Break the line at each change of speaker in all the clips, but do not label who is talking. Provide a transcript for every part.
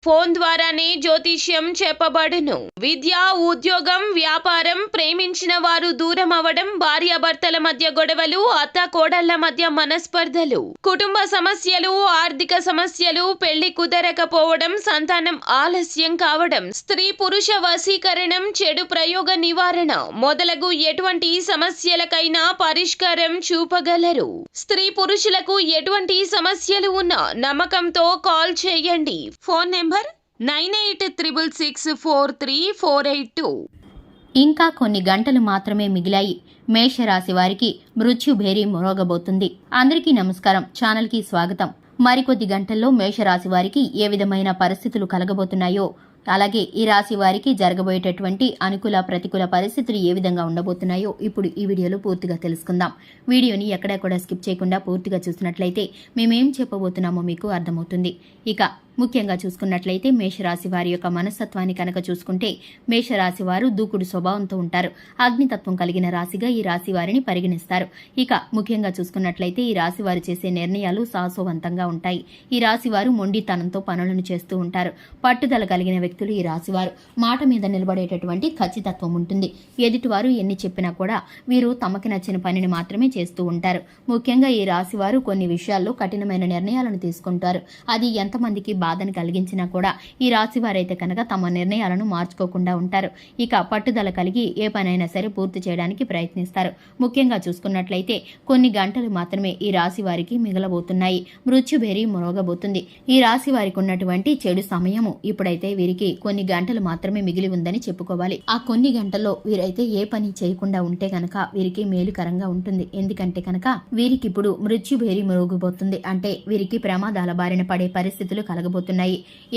Phone ద్వారానే జ్యోతిష్యం చెప్పబడును. విద్య, ఉద్యోగం, వ్యాపారం, ప్రేమించిన వారు దూరం అవడం, భార్యాభర్తల మధ్య గొడవలు, అత్తాకోడళ్ల మధ్య మనస్పర్ధలు, కుటుంబ సమస్యలు, ఆర్థిక సమస్యలు, పెళ్లి కుదరకపోవడం, సంతానం ఆలస్యం కావడం, స్త్రీ పురుష వశీకరణం, చెడు ప్రయోగ నివారణ మొదలగు ఎటువంటి సమస్యలకైనా పరిష్కారం చూపగలరు. స్త్రీ పురుషులకు ఎటువంటి సమస్యలు ఉన్నా నమ్మకంతో కాల్ చేయండి. Phone number 9866643482.
ఇంకా కొన్ని గంటలు మాత్రమే మిగిలాయి. మేషరాశి వారికి మృత్యుభేరి మ్రోగబోతుంది. అందరికీ నమస్కారం. ఛానల్కి స్వాగతం. మరికొద్ది గంటల్లో మేషరాశి వారికి ఏ విధమైన పరిస్థితులు కలగబోతున్నాయో, అలాగే ఈ రాశి వారికి జరగబోయేటటువంటి అనుకూల ప్రతికూల పరిస్థితులు ఏ విధంగా ఉండబోతున్నాయో ఇప్పుడు ఈ వీడియోలో పూర్తిగా తెలుసుకుందాం. వీడియోని ఎక్కడా కూడా స్కిప్ చేయకుండా పూర్తిగా చూసినట్లయితే మేమేం చెప్పబోతున్నామో మీకు అర్థమవుతుంది. ఇక ముఖ్యంగా చూసుకున్నట్లయితే మేషరాశి వారి యొక్క మనస్తత్వాన్ని కనుక చూసుకుంటే మేషరాశి వారు దూకుడు స్వభావంతో ఉంటారు. అగ్నితత్వం కలిగిన రాశిగా ఈ రాశి వారిని పరిగణిస్తారు. ఇక ముఖ్యంగా చూసుకున్నట్లయితే ఈ రాశి వారు చేసే నిర్ణయాలు సాహసవంతంగా ఉంటాయి. ఈ రాశి వారు మొండితనంతో పనులను చేస్తూ ఉంటారు. పట్టుదల కలిగిన వ్యక్తులు ఈ రాశివారు. మాట మీద నిలబడేటటువంటి ఖచ్చితత్వం ఉంటుంది. ఎదుటివారు ఎన్ని చెప్పినా కూడా వీరు తమకి నచ్చిన పనిని మాత్రమే చేస్తూ ఉంటారు. ముఖ్యంగా ఈ రాశివారు కొన్ని విషయాల్లో కఠినమైన నిర్ణయాలను తీసుకుంటారు. అది ఎంతమందికి బాధను కలిగించినా కూడా ఈ రాశి వారైతే కనుక తమ నిర్ణయాలను మార్చుకోకుండా ఉంటారు. ఇక పట్టుదల కలిగి ఏ పనైనా సరే పూర్తి చేయడానికి ప్రయత్నిస్తారు. ముఖ్యంగా చూసుకున్నట్లయితే కొన్ని గంటలు మాత్రమే ఈ రాశి వారికి మిగలబోతున్నాయి. మృత్యుభేరి మ్రోగబోతుంది. ఈ రాశి వారికి ఉన్నటువంటి చెడు సమయము ఇప్పుడైతే వీరికి కొన్ని గంటలు మాత్రమే మిగిలి ఉందని చెప్పుకోవాలి. ఆ కొన్ని గంటల్లో వీరైతే ఏ పని చేయకుండా ఉంటే కనుక వీరికి మేలుకరంగా ఉంటుంది. ఎందుకంటే కనుక వీరికి ఇప్పుడు మృత్యుభేరి మ్రోగబోతుంది. అంటే వీరికి ప్రమాదాల బారిన పడే పరిస్థితులు కలగబోతున్నాయి.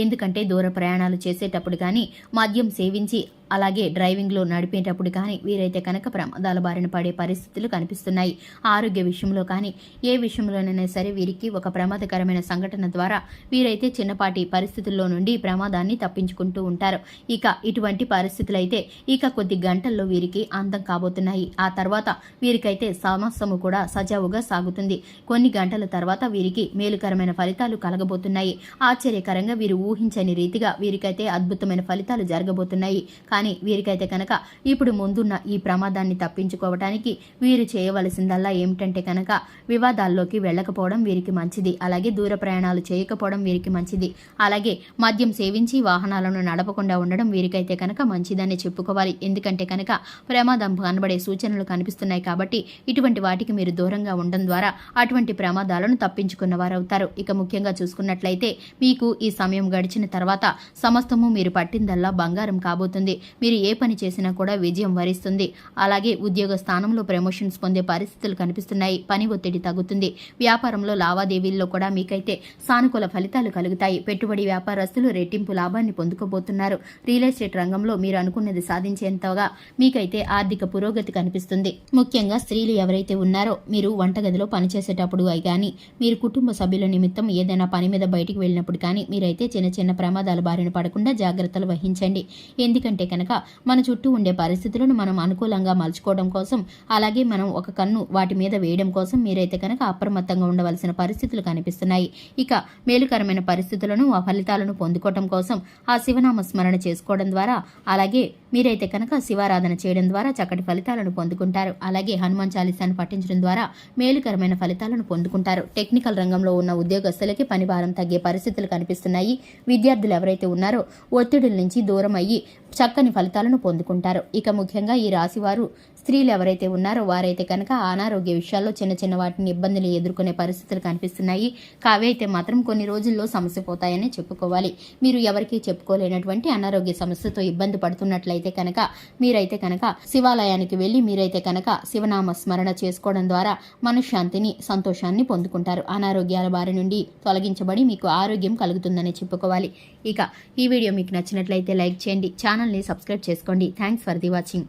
ఎందుకంటే దూర ప్రయాణాలు చేసేటప్పుడు కానీ, మద్యం సేవించి అలాగే డ్రైవింగ్లో నడిపేటప్పుడు కానీ వీరైతే కనుక ప్రమాదాల బారిన పడే పరిస్థితులు కనిపిస్తున్నాయి. ఆరోగ్య విషయంలో కానీ ఏ విషయంలోనైనా సరే వీరికి ఒక ప్రమాదకరమైన సంఘటన ద్వారా వీరైతే చిన్నపాటి పరిస్థితుల్లో నుండి ప్రమాదాన్ని తప్పించుకుంటూ ఉంటారు. ఇక ఇటువంటి పరిస్థితులు అయితే ఇక కొద్ది గంటల్లో వీరికి అంతం కాబోతున్నాయి. ఆ తర్వాత వీరికైతే సమస్తము కూడా సజావుగా సాగుతుంది. కొన్ని గంటల తర్వాత వీరికి మేలుకరమైన ఫలితాలు కలగబోతున్నాయి. ఆశ్చర్యకరంగా వీరు ఊహించని రీతిగా వీరికైతే అద్భుతమైన ఫలితాలు జరగబోతున్నాయి. కానీ వీరికైతే కనుక ఇప్పుడు ముందున్న ఈ ప్రమాదాన్ని తప్పించుకోవడానికి వీరు చేయవలసిందల్లా ఏమిటంటే కనుక వివాదాల్లోకి వెళ్ళకపోవడం వీరికి మంచిది. అలాగే దూర ప్రయాణాలు చేయకపోవడం వీరికి మంచిది. అలాగే మద్యం సేవించి వాహనాలను నడపకుండా ఉండడం వీరికైతే కనుక మంచిదని చెప్పుకోవాలి. ఎందుకంటే కనుక ప్రమాదం కనబడే సూచనలు కనిపిస్తున్నాయి కాబట్టి ఇటువంటి వాటికి మీరు దూరంగా ఉండడం ద్వారా అటువంటి ప్రమాదాలను తప్పించుకున్న వారవుతారు. ఇక ముఖ్యంగా చూసుకున్నట్లయితే మీకు ఈ సమయం గడిచిన తర్వాత సమస్తము మీరు పట్టిందల్లా బంగారం కాబోతుంది. మీరు ఏ పని చేసినా కూడా విజయం వరిస్తుంది. అలాగే ఉద్యోగ స్థానంలో ప్రమోషన్స్ పొందే పరిస్థితులు కనిపిస్తున్నాయి. పని ఒత్తిడి తగ్గుతుంది. వ్యాపారంలో లావాదేవీల్లో కూడా మీకైతే సానుకూల ఫలితాలు కలుగుతాయి. పెట్టుబడి వ్యాపారస్తులు రెట్టింపు లాభాన్ని పొందుకోబోతున్నారు. రియల్ ఎస్టేట్ రంగంలో మీరు అనుకున్నది సాధించేంతగా మీకైతే ఆర్థిక పురోగతి కనిపిస్తుంది. ముఖ్యంగా స్త్రీలు ఎవరైతే ఉన్నారో మీరు వంటగదిలో పనిచేసేటప్పుడు కానీ, మీరు కుటుంబ సభ్యుల నిమిత్తం ఏదైనా పని మీద బయటికి వెళ్ళినప్పుడు కానీ మీరైతే చిన్న చిన్న ప్రమాదాల బారిన పడకుండా జాగ్రత్తలు వహించండి. ఎందుకంటే కనుక మన చుట్టూ ఉండే పరిస్థితులను మనం అనుకూలంగా మలుచుకోవడం కోసం, అలాగే మనం ఒక కన్ను వాటి మీద వేయడం కోసం మీరైతే కనుక అప్రమత్తంగా ఉండవలసిన పరిస్థితులు కనిపిస్తున్నాయి. ఇక మేలుకరమైన పరిస్థితులను ఆ ఫలితాలను పొందుకోవడం కోసం ఆ శివనామ స్మరణ చేసుకోవడం ద్వారా, అలాగే మీరైతే కనుక శివారాధన చేయడం ద్వారా చక్కటి ఫలితాలను పొందుకుంటారు. అలాగే హనుమాన్ చాలీసాను పఠించడం ద్వారా మేలుకరమైన ఫలితాలను పొందుకుంటారు. టెక్నికల్ రంగంలో ఉన్న ఉద్యోగస్తులకి పని భారం తగ్గే పరిస్థితులు కనిపిస్తున్నాయి. విద్యార్థులు ఎవరైతే ఉన్నారో ఒత్తిడిల నుంచి దూరం అయ్యి చక్కని ఫలితాలను పొందుకుంటారు. ఇక ముఖ్యంగా ఈ రాశివారు స్త్రీలు ఎవరైతే ఉన్నారో వారైతే కనుక అనారోగ్య విషయాల్లో చిన్న చిన్న వాటిని ఇబ్బందులు ఎదుర్కొనే పరిస్థితులు కనిపిస్తున్నాయి. కావి అయితే మాత్రం కొన్ని రోజుల్లో సమస్య పోతాయని చెప్పుకోవాలి. మీరు ఎవరికీ చెప్పుకోలేనటువంటి అనారోగ్య సమస్యతో ఇబ్బంది పడుతున్నట్లయితే కనుక మీరైతే కనుక శివాలయానికి వెళ్ళి మీరైతే కనుక శివనామ స్మరణ చేసుకోవడం ద్వారా మనశ్శాంతిని, సంతోషాన్ని పొందుకుంటారు. అనారోగ్యాల బారి నుండి తొలగించబడి మీకు ఆరోగ్యం కలుగుతుందని చెప్పుకోవాలి. ఇక ఈ వీడియో మీకు నచ్చినట్లయితే లైక్ చేయండి. ఛానల్ని సబ్స్క్రైబ్ చేసుకోండి. Thanks for the watching.